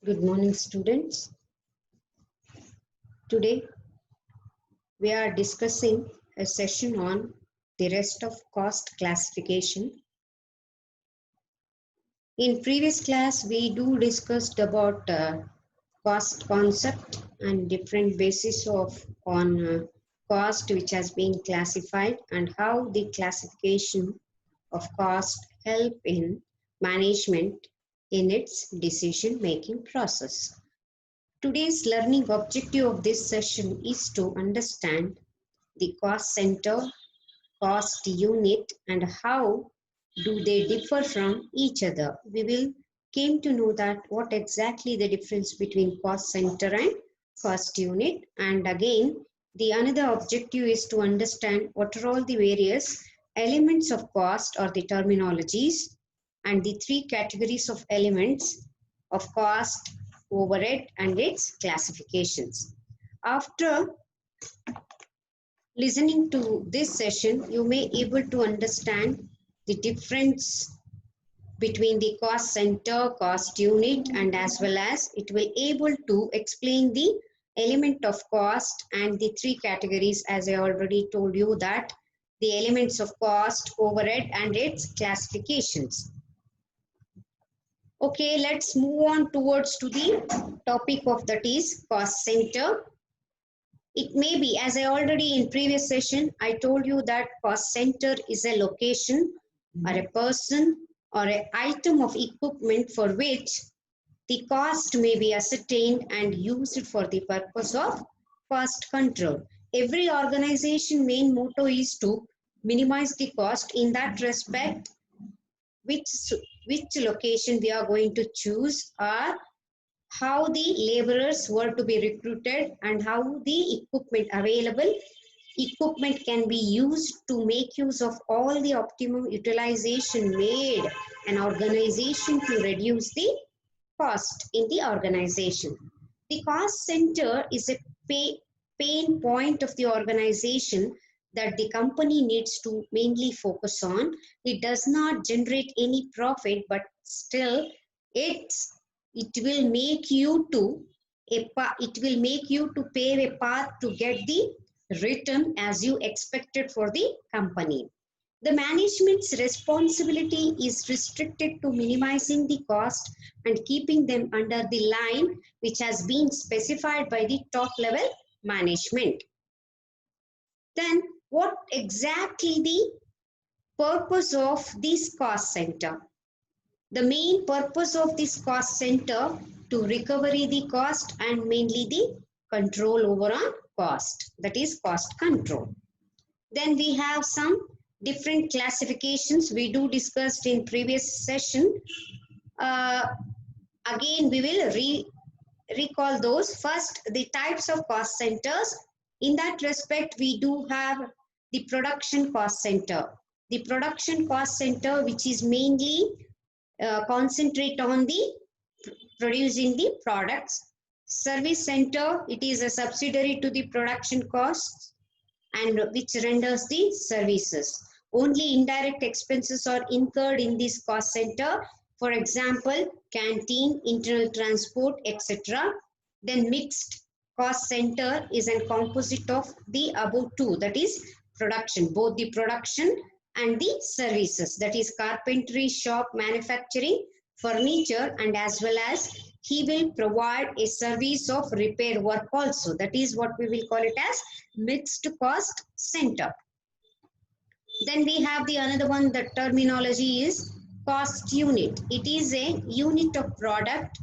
Good morning, students. Today we are discussing a session on the rest of cost classification. In previous class, we do discussed about cost concept and different basis of on cost which has been classified and how the classification of cost help in management in its decision making process. Today's learning objective of this session is to understand the cost center, cost unit, and how do they differ from each other. We will came to know that what exactly the difference between cost center and cost unit. And again, the another objective is to understand what are all the various elements of cost or the terminologies and the three categories of elements of cost, overhead, and its classifications. After listening to this session, you may able to understand the difference between the cost center, cost unit, and as well as it will able to explain the element of cost and the three categories as I already told you that the elements of cost, overhead, and its classifications. Okay, let's move on towards to the topic of that is cost center. It may be, as I already in previous session, I told you that cost center is a location or a person or an item of equipment for which the cost may be ascertained and used for the purpose of cost control. Every organization main motto is to minimize the cost. In that respect, which which location we are going to choose or how the laborers were to be recruited and how the equipment available equipment can be used to make use of all the optimum utilization made an organization to reduce the cost in the organization. The cost center is a pain point of the organization that the company needs to mainly focus on. It does not generate any profit, but still it will make you to it will make you to pave a path to get the return as you expected for the company. The management's responsibility is restricted to minimizing the cost and keeping them under the line which has been specified by the top level management. Then what exactly the purpose of this cost center? The main purpose of this cost center to recovery the cost and mainly the control over on cost, that is cost control. Then we have some different classifications we do discussed in previous session. Again we will recall those. First, the types of cost centers. In that respect, we do have the production cost center. The production cost center, which is mainly concentrate on the producing the products. Service center, it is a subsidiary to the production costs and which renders the services. Only indirect expenses are incurred in this cost center. For example, canteen, internal transport, etc. Then mixed cost center is a composite of the above two, that is production, both the production and the services, that is carpentry shop, manufacturing, furniture, and as well as he will provide a service of repair work also. That is what we will call it as mixed cost center. Then we have the another one, the terminology is cost unit. It is a unit of product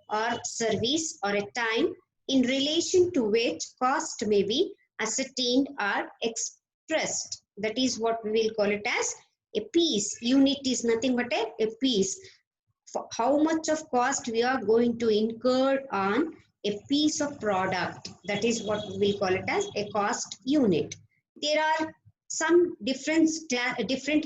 or service or a time in relation to which cost may be ascertained or expressed. That is what we will call it as a piece. Unit is nothing but a piece. For how much of cost we are going to incur on a piece of product, that is what we will call it as a cost unit. There are some different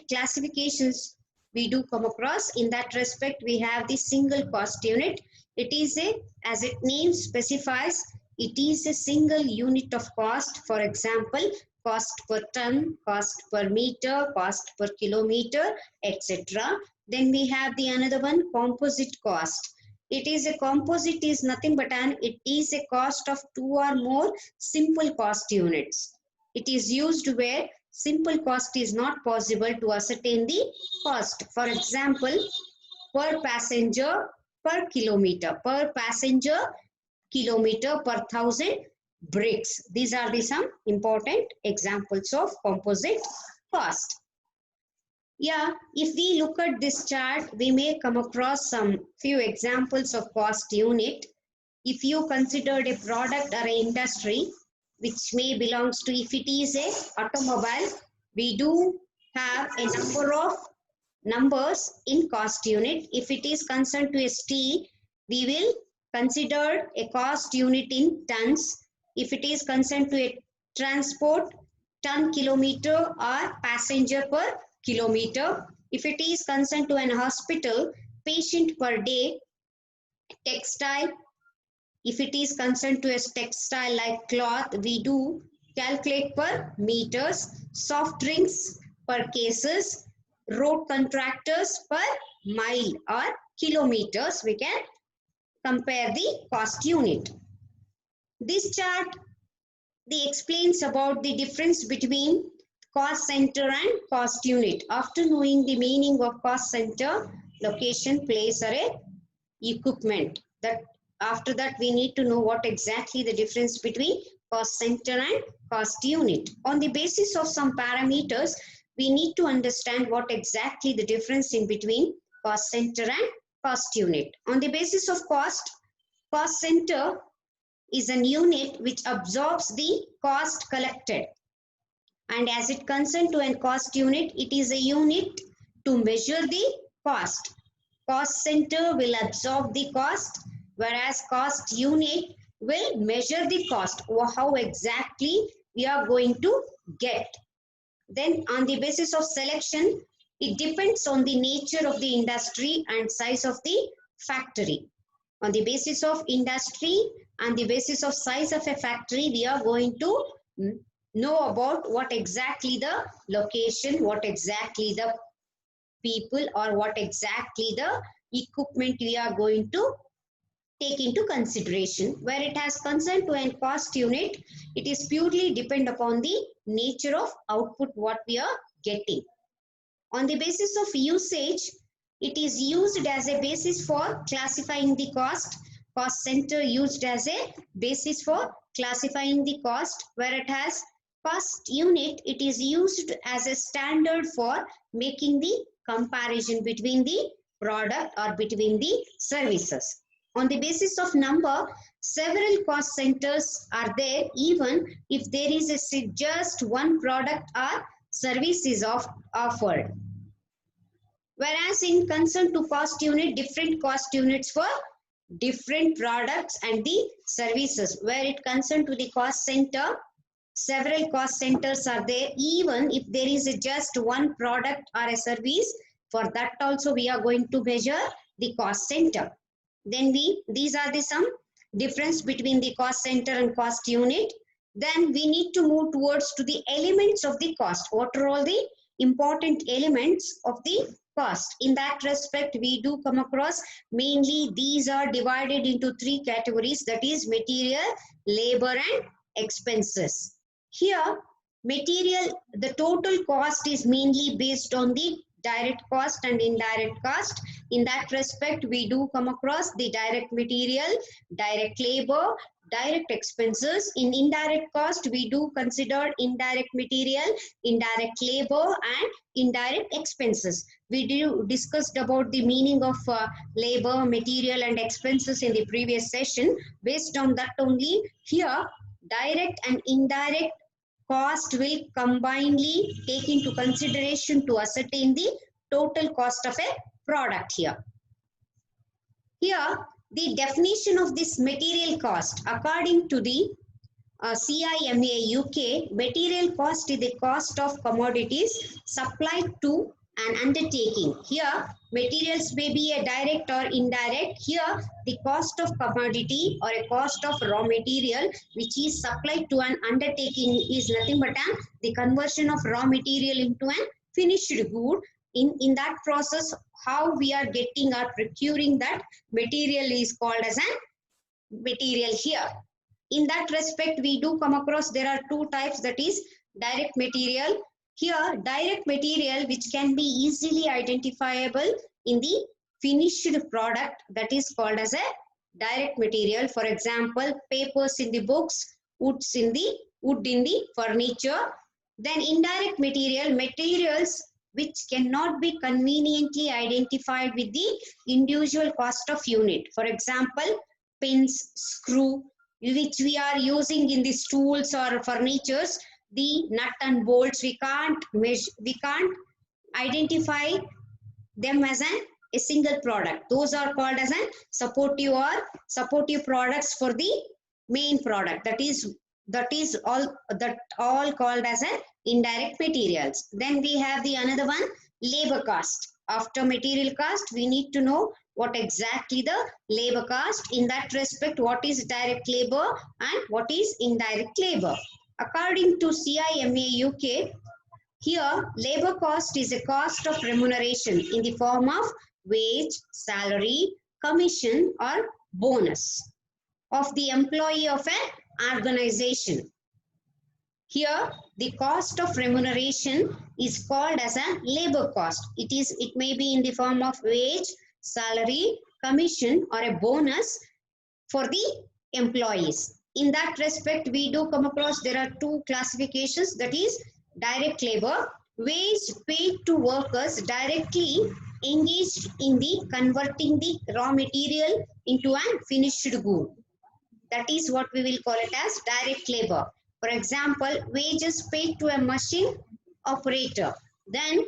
classifications we do come across. In that respect, we have the single cost unit. It is a, as its name specifies, it is a single unit of cost. For example, cost per ton, cost per meter, cost per kilometer, etc. Then we have the another one, composite cost. It is a composite is nothing but it is a cost of two or more simple cost units. It is used where simple cost is not possible to ascertain the cost. For example, per passenger per kilometer, per passenger kilometer per 1,000 bricks. These are the some important examples of composite cost. Yeah, if we look at this chart, we may come across some few examples of cost unit. If you considered a product or an industry which may belongs to, if it is a automobile, we do have a number of numbers in cost unit. If it is concerned to a steel, we will consider a cost unit in tons. If it is concerned to a transport, ton kilometer or passenger per kilometer. If it is concerned to an hospital, patient per day, textile. If it is concerned to a textile like cloth, we do calculate per meters, soft drinks per cases, road contractors per mile or kilometers. We can compare the cost unit. This chart explains about the difference between cost center and cost unit. After knowing the meaning of cost center, location, place, or a equipment, that after that we need to know what exactly the difference between cost center and cost unit. On the basis of some parameters, we need to understand what exactly the difference in between cost center and cost unit. On the basis of cost center is an unit which absorbs the cost collected, and as it concerns to a cost unit, it is a unit to measure the cost. Cost center will absorb the cost, whereas cost unit will measure the cost, or how exactly we are going to get. Then on the basis of selection, it depends on the nature of the industry and size of the factory. On the basis of industry and the basis of size of a factory, we are going to know about what exactly the location, what exactly the people, or what exactly the equipment we are going to take into consideration. Where it has concern to a cost unit, it is purely depend upon the nature of output what we are getting. On the basis of usage, it is used as a basis for classifying the cost. Cost center used as a basis for classifying the cost, where it has cost unit, it is used as a standard for making the comparison between the product or between the services. On the basis of number, several cost centers are there even if there is just one product or service is offered. Whereas in concern to cost unit, different cost units for different products and the services. Where it concern to the cost center, several cost centers are there even if there is just one product or a service. For that also we are going to measure the cost center. Then these are the some difference between the cost center and cost unit. Then we need to move towards to the elements of the cost. What are all the important elements of the cost? In that respect, we do come across mainly these are divided into three categories, that is material, labor and expenses. Here material, the total cost is mainly based on the direct cost and indirect cost. In that respect, we do come across the direct material, direct labor, direct expenses. In indirect cost, we do consider indirect material, indirect labor and indirect expenses. We do discussed about the meaning of labor, material and expenses in the previous session. Based on that only, here direct and indirect cost will combinedly take into consideration to ascertain the total cost of a product here. Here, the definition of this material cost, according to the CIMA UK, material cost is the cost of commodities supplied to an undertaking. Here, materials may be a direct or indirect. Here, the cost of commodity or a cost of raw material which is supplied to an undertaking is nothing but the conversion of raw material into an finished good. in that process, how we are getting or procuring that material is called as an material here. In that respect, we do come across there are two types, that is direct material. Here, direct material which can be easily identifiable in the finished product, that is called as a direct material. For example, papers in the books, wood in the furniture. Then indirect material, materials which cannot be conveniently identified with the individual cost of unit. For example, pins, screw, which we are using in the stools or furnitures, the nut and bolts, we can't measure, we can't identify them as a single product. Those are called as an supportive or supportive products for the main product. That is all called as an indirect materials. Then we have the another one, labor cost. After material cost, we need to know what exactly the labor cost. In that respect, what is direct labor and what is indirect labor. According to CIMA UK, here labor cost is a cost of remuneration in the form of wage, salary, commission or bonus of the employee of an organization. Here, the cost of remuneration is called as a labor cost. It may be in the form of wage, salary, commission or a bonus for the employees. In that respect, we do come across there are two classifications, that is direct labor, wage paid to workers directly engaged in the converting the raw material into a finished good. That is what we will call it as direct labor. For example, wages paid to a machine operator. Then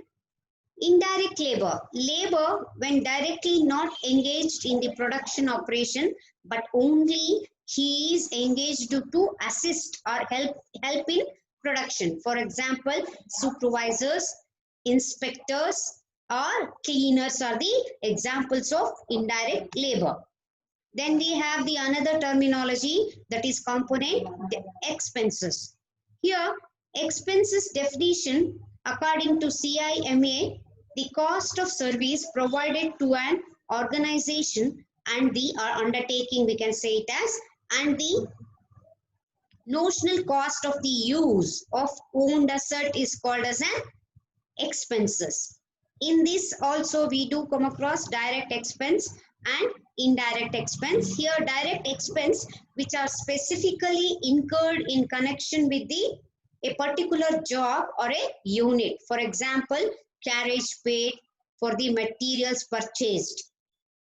indirect labor, labor when directly not engaged in the production operation, but only he is engaged to assist or help in production. For example, supervisors, inspectors or cleaners are the examples of indirect labor. Then we have the another terminology, that is component expenses. Here, expenses definition according to CIMA, the cost of service provided to an organization and the undertaking, we can say it as, and the notional cost of the use of owned asset is called as an expenses. In this also we do come across direct expense and indirect expense. Here direct expense which are specifically incurred in connection with a particular job or a unit. For example, carriage paid for the materials purchased.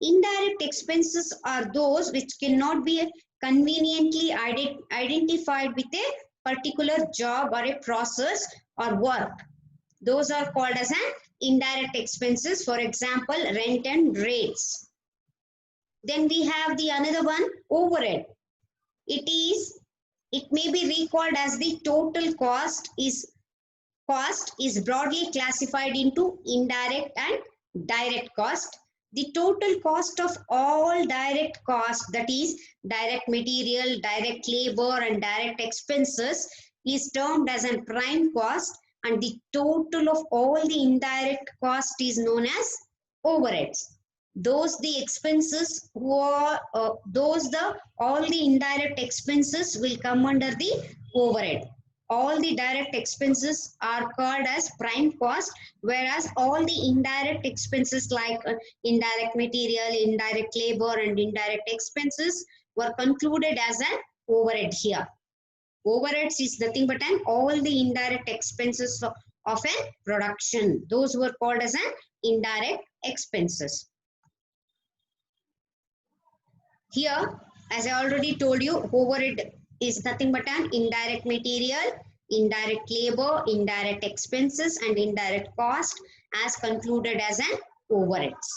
Indirect expenses are those which cannot be conveniently identified with a particular job or a process or work. Those are called as an indirect expenses. For example, rent and rates. Then we have the another one, overhead. It may be recalled as the total cost is broadly classified into indirect and direct cost. The total cost of all direct costs, that is direct material, direct labor and direct expenses, is termed as a prime cost, and the total of all the indirect cost is known as overheads. Those the expenses who are all the indirect expenses will come under the overhead. All the direct expenses are called as prime cost, whereas all the indirect expenses like indirect material, indirect labor and indirect expenses were concluded as an overhead here. Overheads is nothing but all the indirect expenses of a production. Those were called as an indirect expenses. Here, as I already told you, overhead is nothing but an indirect material, indirect labor, indirect expenses and indirect cost as concluded as an overheads.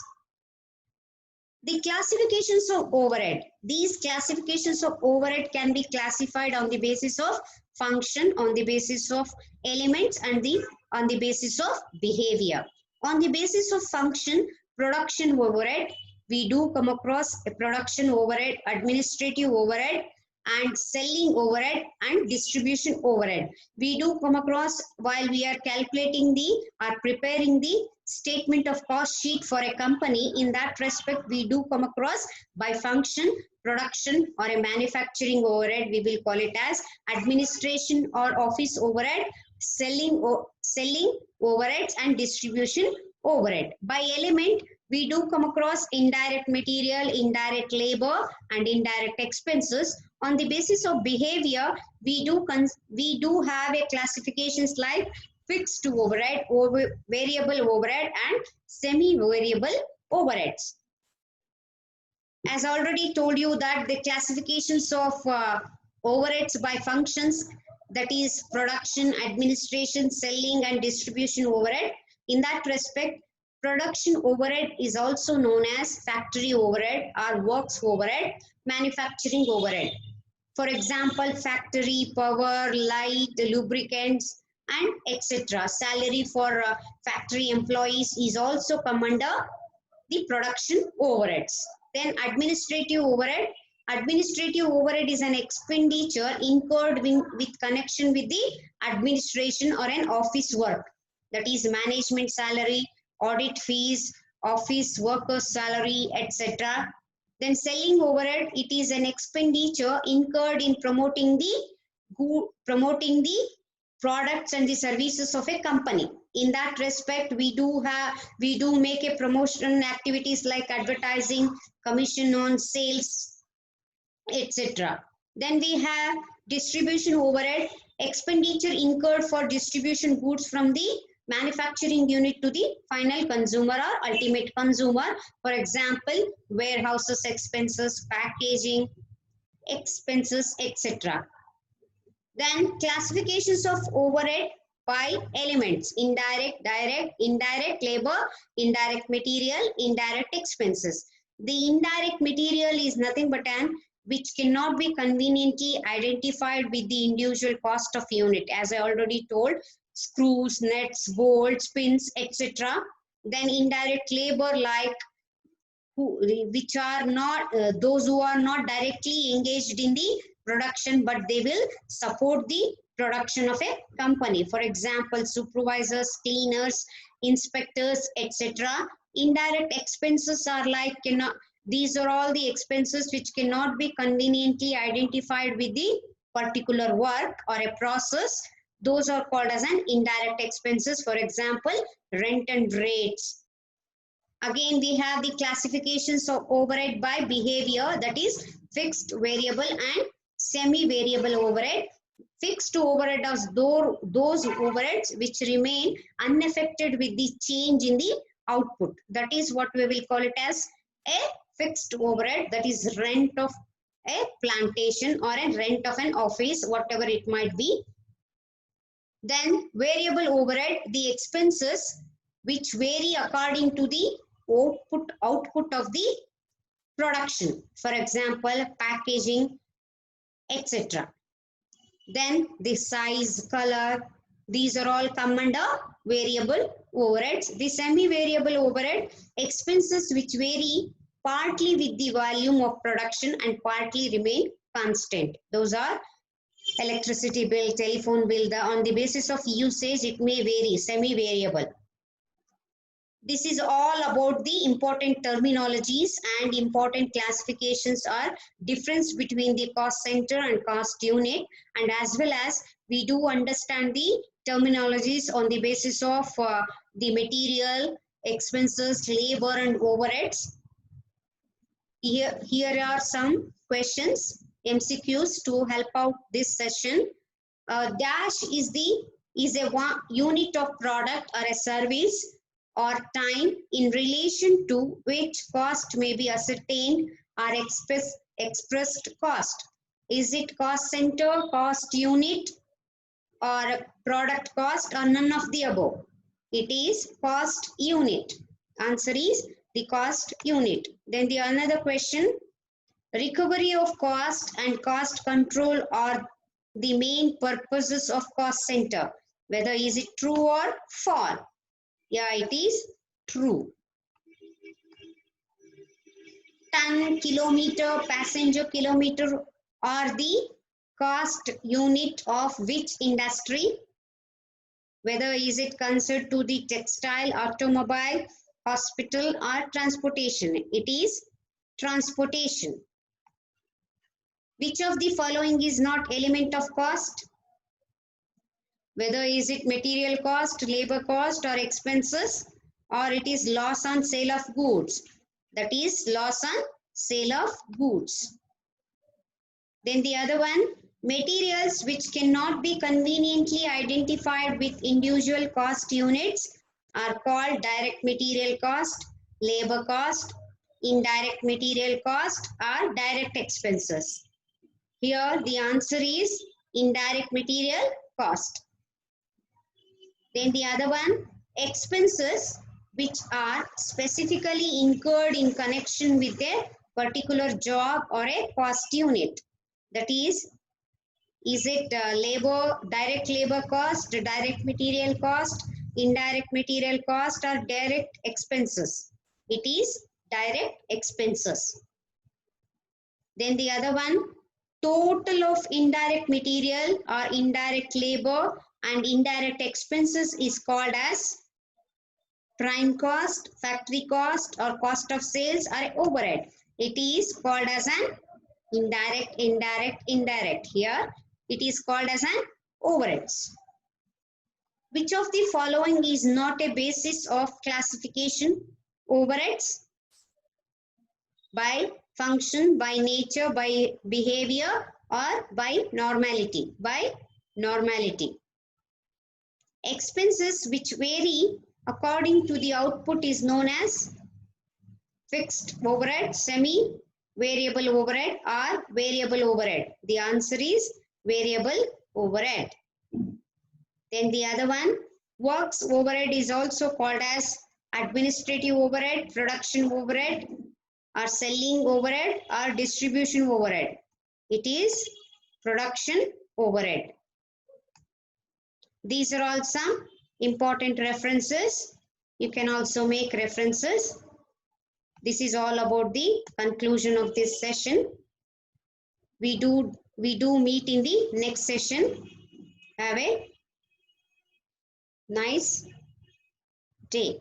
The classifications of overhead. These classifications of overhead can be classified on the basis of function, on the basis of elements and on the basis of behavior. On the basis of function, production overhead, we do come across a production overhead, administrative overhead and selling overhead and distribution overhead. We do come across while we are calculating or preparing the statement of cost sheet for a company. In that respect, we do come across by function, production or a manufacturing overhead. We will call it as administration or office overhead, selling overheads and distribution overhead. By element, we do come across indirect material, indirect labor and indirect expenses. On the basis of behavior, we do have a classifications like fixed overhead, variable overhead and semi-variable overheads. As already told you that the classifications of overheads by functions, that is production, administration, selling and distribution overhead. In that respect, production overhead is also known as factory overhead or works overhead, manufacturing overhead. For example, factory, power, light, lubricants and etc. Salary for factory employees is also come under the production overheads. Then administrative overhead. Administrative overhead is an expenditure incurred with connection with the administration or an office work. That is management salary, audit fees, office workers salary, etc. Then selling overhead, it is an expenditure incurred in promoting the products and the services of a company. In that respect, we do make a promotion activities like advertising, commission on sales, etc. Then we have distribution overhead, expenditure incurred for distribution goods from the manufacturing unit to the final consumer or ultimate consumer. For example, warehouses expenses, packaging expenses, etc. Then classifications of overhead by elements: indirect, direct, indirect labor, indirect material, indirect expenses. The indirect material is nothing but an which cannot be conveniently identified with the individual cost of unit. As I already told, screws, nuts, bolts, pins, etc. Then indirect labor, like which are not those who are not directly engaged in the production, but they will support the production of a company. For example, supervisors, cleaners, inspectors, etc. Indirect expenses are like these are all the expenses which cannot be conveniently identified with the particular work or a process. Those are called as an indirect expenses. For example, rent and rates. Again, we have the classifications of overhead by behavior, that is fixed, variable and semi-variable overhead. Fixed overhead is those overheads which remain unaffected with the change in the output. That is what we will call it as a fixed overhead, that is rent of a plantation or a rent of an office, whatever it might be. Then variable overhead, the expenses which vary according to the output of the production. For example, packaging, etc. Then the size, color, these are all come under variable overheads. The semi-variable overhead, expenses which vary partly with the volume of production and partly remain constant. Those are electricity bill, telephone bill. On the basis of usage, it may vary, semi-variable. This is all about the important terminologies and important classifications are difference between the cost center and cost unit, and as well as we do understand the terminologies on the basis of the material, expenses, labor and overheads. Here are some questions, MCQs to help out this session. Dash is a unit of product or a service or time in relation to which cost may be ascertained or expressed cost. Is it cost center, cost unit or product cost or none of the above? It is cost unit. Answer is the cost unit. Then the another question, recovery of cost and cost control are the main purposes of cost center. Whether is it true or false? Yeah, it is true. Ton, kilometer, passenger kilometer are the cost unit of which industry? Whether is it concerned to the textile, automobile, hospital or transportation? It is transportation. Which of the following is not element of cost? Whether is it material cost, labor cost or expenses, or it is loss on sale of goods. That is loss on sale of goods. Then the other one, materials which cannot be conveniently identified with individual cost units are called direct material cost, labor cost, indirect material cost or direct expenses. Here the answer is indirect material cost. Then the other one, expenses which are specifically incurred in connection with a particular job or a cost unit. That is it labor, direct labor cost, direct material cost, indirect material cost or direct expenses? It is direct expenses. Then the other one, total of indirect material or indirect labor and indirect expenses is called as prime cost, factory cost or cost of sales or overhead. It is called as an indirect. Here it is called as an overheads. Which of the following is not a basis of classification? Overheads by function, by nature, by behavior or by normality? By normality. Expenses which vary according to the output is known as fixed overhead, semi-variable overhead or variable overhead. The answer is variable overhead. Then the other one, works overhead is also called as administrative overhead, production overhead or selling overhead or distribution overhead. It is production overhead. These are all some important references. You can also make references. This is all about the conclusion of this session. We do meet in the next session. Have a nice day.